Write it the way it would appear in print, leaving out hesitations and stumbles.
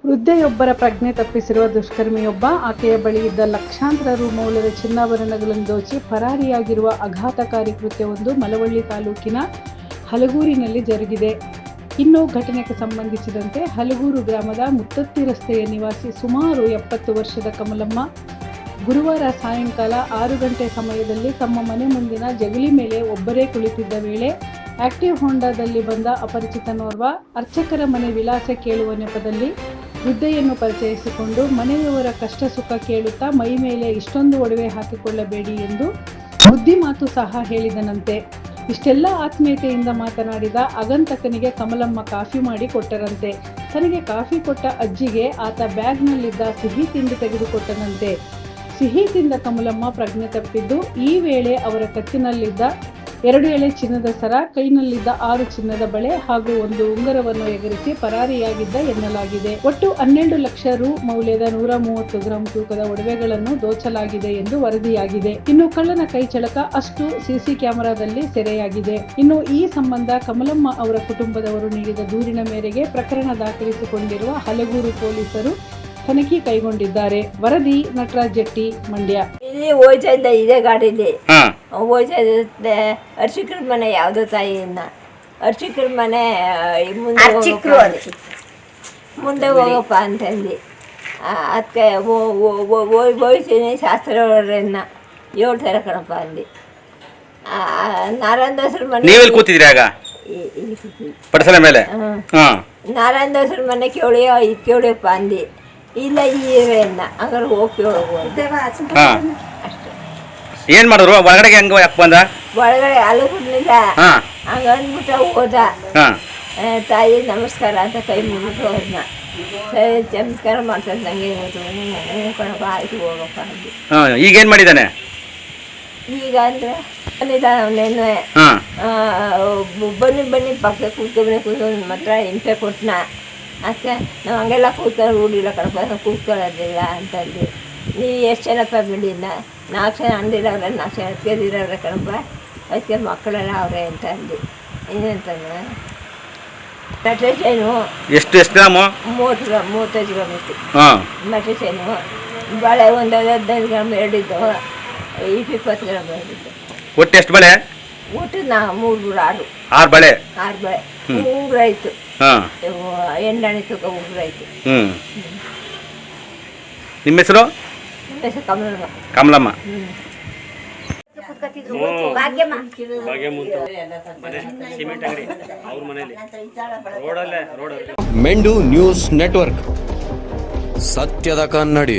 ವೃದ್ಧೆಯೊಬ್ಬರ ಪ್ರಜ್ಞೆ ತಪ್ಪಿಸಿರುವ ದುಷ್ಕರ್ಮಿಯೊಬ್ಬ ಆಕೆಯ ಬಳಿ ಇದ್ದ ಲಕ್ಷಾಂತರ ರು ಮೌಲ್ಯದ ಚಿನ್ನಾಭರಣಗಳನ್ನು ದೋಚಿ ಪರಾರಿಯಾಗಿರುವ ಆಘಾತಕಾರಿ ಕೃತ್ಯವೊಂದು ಮಳವಳ್ಳಿ ತಾಲೂಕಿನ ಹಲಗೂರಿನಲ್ಲಿ ಜರುಗಿದೆ. ಇನ್ನು ಘಟನೆಗೆ ಸಂಬಂಧಿಸಿದಂತೆ ಹಲಗೂರು ಗ್ರಾಮದ ಮುತ್ತತ್ತಿ ರಸ್ತೆಯ ನಿವಾಸಿ ಸುಮಾರು 70 ವರ್ಷದ ಕಮಲಮ್ಮ ಗುರುವಾರ ಸಾಯಂಕಾಲ 6 ಗಂಟೆ ಸಮಯದಲ್ಲಿ ತಮ್ಮ ಮನೆ ಮುಂದಿನ ಜಗಲಿ ಮೇಲೆ ಒಬ್ಬರೇ ಕುಳಿತಿದ್ದ ವೇಳೆ ಆಕ್ಟಿವ್ ಹೋಂಡಾದಲ್ಲಿ ಬಂದ ಅಪರಿಚಿತನೋರ್ವ ಅರ್ಚಕರ ಮನೆ ವಿಳಾಸ ಕೇಳುವ ನೆಪದಲ್ಲಿ ವೃದ್ಧೆಯನ್ನು ಪರಿಚಯಿಸಿಕೊಂಡು ಮನೆಯವರ ಕಷ್ಟ ಸುಖ ಕೇಳುತ್ತಾ ಮೈ ಮೇಲೆ ಇಷ್ಟೊಂದು ಒಡವೆ ಹಾಕಿಕೊಳ್ಳಬೇಡಿ ಎಂದು ಬುದ್ಧಿ ಮಾತು ಸಹ ಹೇಳಿದನಂತೆ. ಇಷ್ಟೆಲ್ಲ ಆತ್ಮೀಯತೆಯಿಂದ ಮಾತನಾಡಿದ ಆಗಂತಕನಿಗೆ ಕಮಲಮ್ಮ ಕಾಫಿ ಮಾಡಿ ಕೊಟ್ಟರಂತೆ. ತನಗೆ ಕಾಫಿ ಕೊಟ್ಟ ಅಜ್ಜಿಗೆ ಆತ ಬ್ಯಾಗ್ನಲ್ಲಿದ್ದ ಸಿಹಿ ತಿಂಡಿ ತೆಗೆದುಕೊಟ್ಟನಂತೆ. ಸಿಹಿ ತಿಂದ ಕಮಲಮ್ಮ ಪ್ರಜ್ಞೆ ತಪ್ಪಿದ್ದು, ಈ ವೇಳೆ ಅವರ ಕತ್ತಿನಲ್ಲಿದ್ದ 2 ಎಳೆ ಚಿನ್ನದ ಸರ, ಕೈನಲ್ಲಿದ್ದ 6 ಚಿನ್ನದ ಬಳೆ ಹಾಗೂ 1 ಉಂಗುರವನ್ನು ಎಗರಿಸಿ ಪರಾರಿಯಾಗಿದ್ದ ಎನ್ನಲಾಗಿದೆ. ಒಟ್ಟು 12 ಲಕ್ಷ ರು ಮೌಲ್ಯದ 130 ಗ್ರಾಂ ತೂಕದ ಒಡವೆಗಳನ್ನು ದೋಚಲಾಗಿದೆ ಎಂದು ವರದಿಯಾಗಿದೆ. ಇನ್ನು ಕಳ್ಳನ ಕೈ ಚಳಕ ಅಷ್ಟು ಸಿಸಿ ಕ್ಯಾಮೆರಾದಲ್ಲಿ ಸೆರೆಯಾಗಿದೆ. ಇನ್ನು ಈ ಸಂಬಂಧ ಕಮಲಮ್ಮ ಅವರ ಕುಟುಂಬದವರು ನೀಡಿದ ದೂರಿನ ಮೇರೆಗೆ ಪ್ರಕರಣ ದಾಖಲಿಸಿಕೊಂಡಿರುವ ಹಲಗೂರು ಪೊಲೀಸರು ತನಿಖೆ ಕೈಗೊಂಡಿದ್ದಾರೆ. ವರದಿ ನಟರಾಜ್ ಜಟ್ಟಿ, ಮಂಡ್ಯ. ಇಲ್ಲಿ ಹೋಯ್ತಾ ಇದ್ದ ಇದೇ ಗಾಡಿಲಿ ಹೋಯ್ತಾ ಇದ್ದೆ. ಅರ್ಚಕರ ಮನೆ ಯಾವುದೋ ತಾಯಿಯನ್ನ ಅರ್ಚಕರ ಮನೆ ಮುಂದೆ ಹೋಗಪ್ಪ ಅಂತಂದು ಅದಕ್ಕೆ ಹೋಯ್ತೀನಿ ಶಾಸ್ತ್ರವರನ್ನ ಹೇಳ್ತಾರೆ ಕಣಪ್ಪ ಅಂದು. ನಾರಾಯಣ ದಾಸರ ಮನೆ ನೀವೆಲ್ಲಿ ಕೂತಿದ್ರಿ ಆಗ? ಇಲ್ಲಿ ಕೂತಿದ್ವಿ ಪಡಸಲ ಮೇಲೆ. ನಾರಾಯಣ ದಾಸರ ಮನೆ ಕೇಳಿಯೋ ಇದು ಕೇಳಿಯಪ್ಪ ಅಂದು. ಇಲ್ಲ ಈರನ್ನ ಹಂಗಾರೆ ಹೋಗಿ ಅಷ್ಟೇ. ಏನ್ ಮಾಡಿದ್ರು? ಒಳಗಡೆ ಹೆಂಗ ಯಾಕೆ ಬಂದ? ಒಳಗಡೆ ಅಲ್ಲ ಕೊಡ್ಲಿಲ್ಲ. ಹಂಗ ಅಂದ್ಬಿಟ್ಟ ಹೋದ. ತಾಯಿ ನಮಸ್ಕಾರ ಅಂತ ಕೈ ಮುಗಿದು ಹೋದ್ನ. ನಮಸ್ಕಾರ ಮಾಡ್ತಾರೆ ನಂಗೆ ಕಣಪ್ಪ, ಆಯ್ತು ಹೋಗಪ್ಪ ಅಂದು. ಈಗೇನ್ ಮಾಡಿದ್ದಾನೆ? ಈಗ ಅಂದ್ರೆ ಅವನೇನು ಬನ್ನಿ ಪಕ್ಕ ಕೂತ್ಕೊಂಡು ಮಾತ್ರ ಹಿಂಸೆ ಕೊಟ್ಟನ. ಅದಕ್ಕೆ ನಾವು ಹಂಗೆಲ್ಲ ಕೂತ್ಕೊಂಡು ರೂಢಿಲ್ಲ ಕಣಪ್ಪ, ನಾವು ಕೂತ್ಕೊಳ್ಳೋದಿಲ್ಲ ಅಂತಂದು. ನೀವು ಎಷ್ಟು ಜನಪ್ಪ ಬಿಡಿನ 4 ಜನ ಅಂದಿರವ್ರೆ, 4 ಜನ ಎತ್ಕೊಂಡಿರವ್ರೆ ಕಣಪ್ಪ, ಅದಕ್ಕೆ ಮಕ್ಕಳೆಲ್ಲ ಅವ್ರೆ ಅಂತ ಅಂದು. ಇನ್ನೆಂತಂದ್ರೆ ಮಟೇನು ಎಷ್ಟು ಗ್ರಾಮು? 35 ಗ್ರಾಮ್ ಇತ್ತು ಮಟೇನು. ಬಳೆ ಒಂದು 15 ಗ್ರಾಮ್ ಎರಡಿದ್ದು, 20 ಗ್ರಾಮ್ ಎರಡಿದ್ದು. ಒಟ್ಟು ಎಷ್ಟು ಬಳೆ? ಒಟ್ಟು 6 ಬಳೆ. 6 ಬಳೆ. ಉಂಗುರ ಆಯ್ತು, ಎಂಡಾಣಿ ತೂಕ ಉಂಗುರ ಆಯ್ತು. ನಿಮ್ಮ ಹೆಸರು? ನಮ್ಮ ಹೆಸರು ಕಮಲಮ್ಮ. ಕಮಲಮ್ಮ. ಮೆಂಡು ನ್ಯೂಸ್ ನೆಟ್ವರ್ಕ್, ಸತ್ಯದ ಕನ್ನಡಿ.